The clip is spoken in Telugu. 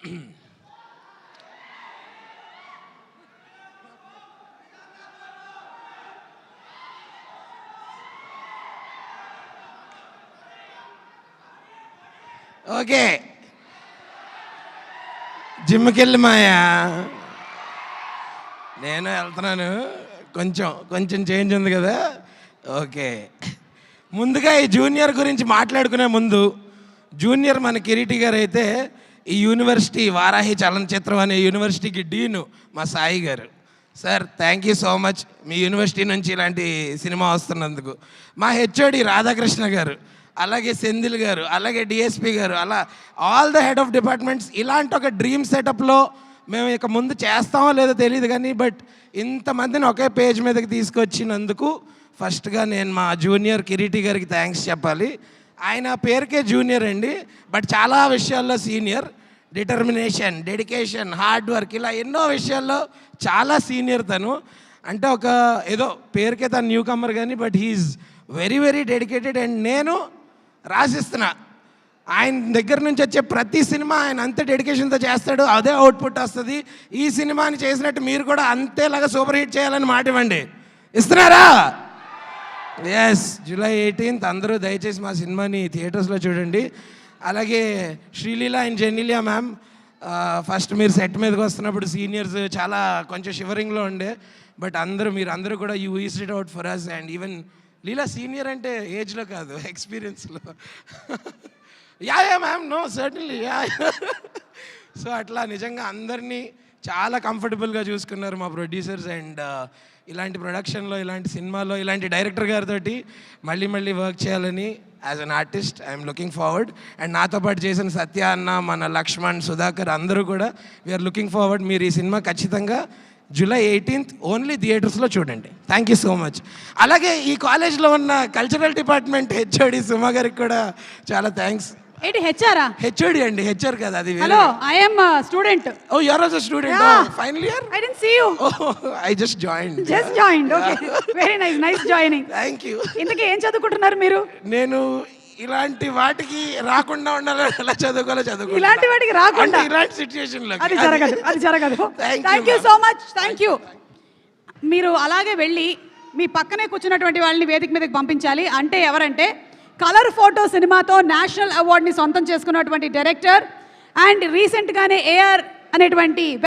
ఓకే, జిమ్కి వెళ్ళి మాయా నేను వెళ్తున్నాను. కొంచెం చేంజ్ ఉంది కదా. ఓకే, ముందుగా ఈ జూనియర్ గురించి మాట్లాడుకునే ముందు, జూనియర్ మన కిరీటి గారు అయితే ఈ యూనివర్సిటీ వారాహి చలనచిత్రం అనే యూనివర్సిటీకి డీను మా సాయి గారు. Sir thank you so much, me university నుంచి ఇలాంటి సినిమా వస్తున్నందుకు. మా హెచ్ఓడి రాధాకృష్ణ గారు, అలాగే సెంధిల్ గారు, అలాగే డిఎస్పి గారు, అలా all the head of departments, ఇలాంటి ఒక డ్రీమ్ సెటప్లో మేము ఇక ముందు చేస్తామో లేదో తెలియదు కానీ బట్ ఇంతమందిని ఒకే పేజ్ మీదకి తీసుకొచ్చినందుకు ఫస్ట్గా నేను మా జూనియర్ కిరీటి గారికి థ్యాంక్స్ చెప్పాలి. ఆయన పేరుకే జూనియర్ అండి, బట్ చాలా విషయాల్లో senior. Determination, dedication, hard work, ఇలా ఎన్నో విషయాల్లో చాలా సీనియర్ తను. అంటే ఒక ఏదో పేరుకే తను న్యూ కమర్ కానీ but he's very very dedicated. And నేను రాసిస్తున్నా, ఆయన దగ్గర నుంచి వచ్చే ప్రతి సినిమా ఆయన అంతే డెడికేషన్తో చేస్తాడు, అదే అవుట్పుట్ వస్తుంది. ఈ సినిమాని చేసినట్టు మీరు కూడా అంతేలాగా సూపర్ హిట్ చేయాలని మాట ఇవ్వండి. ఇస్తున్నారా? ఎస్, July 18th అందరూ దయచేసి మా సినిమాని థియేటర్స్లో చూడండి. అలాగే Sreeleela and Genelia ma'am, first మీరు సెట్ మీదకి వస్తున్నప్పుడు సీనియర్స్ చాలా కొంచెం షివరింగ్లో ఉండే, బట్ మీరందరూ కూడా you eased it out for us. And even Leela senior అంటే ఏజ్లో కాదు, ఎక్స్పీరియన్స్లో. Ya ma'am, no certainly ya. So అట్లా నిజంగా అందరినీ చాలా కంఫర్టబుల్గా చూసుకున్నారు మా ప్రొడ్యూసర్స్. అండ్ ఇలాంటి ప్రొడక్షన్లో, ఇలాంటి సినిమాలో, ఇలాంటి డైరెక్టర్ గారితో మళ్ళీ వర్క్ చేయాలని as an artist I'm looking forward. And నాతో పాటు చేసిన సత్య అన్న, మన లక్ష్మణ్, సుధాకర్ అందరూ కూడా వీఆర్ లుకింగ్ ఫార్వర్డ్. మీరు ఈ సినిమా ఖచ్చితంగా July 18th ఓన్లీ థియేటర్స్లో చూడండి. Thank you so much. అలాగే ఈ కాలేజ్లో ఉన్న కల్చరల్ డిపార్ట్మెంట్ హెచ్ఓడి సుమా గారికి కూడా చాలా థ్యాంక్స్. ఏంటి హెచ్ఆరా? హెచ్ఓడి అండి, హెచ్ఆర్ కదా అది. Hello, I am student. Oh you are also student. Final year. I didn't see you. I just joined. Okay, very nice joining. Thank you. ఇంతకీ ఏం చదువుకుంటున్నారు మీరు? నేను ఇలాంటి వాటికి రాకుండా ఉండాలి, ఎలా చదువుకోవాలో చదువుకో. ఇలాంటి వాటికి రాకుండా ఇలాంటి సిచ్యువేషన్ లో అది జరగదు. Thank you so much. Thank you. మీరు అలాగే వెళ్ళి మీ పక్కనే కూర్చున్నటువంటి వాళ్ళని వేదిక మీదకి పంపించాలి. అంటే ఎవరంటే కలర్ ఫోటో సినిమాతో నేషనల్ అవార్డుని సొంతం చేసుకున్నటువంటి డైరెక్టర్ అండ్ రీసెంట్గానే AR అనేటువంటి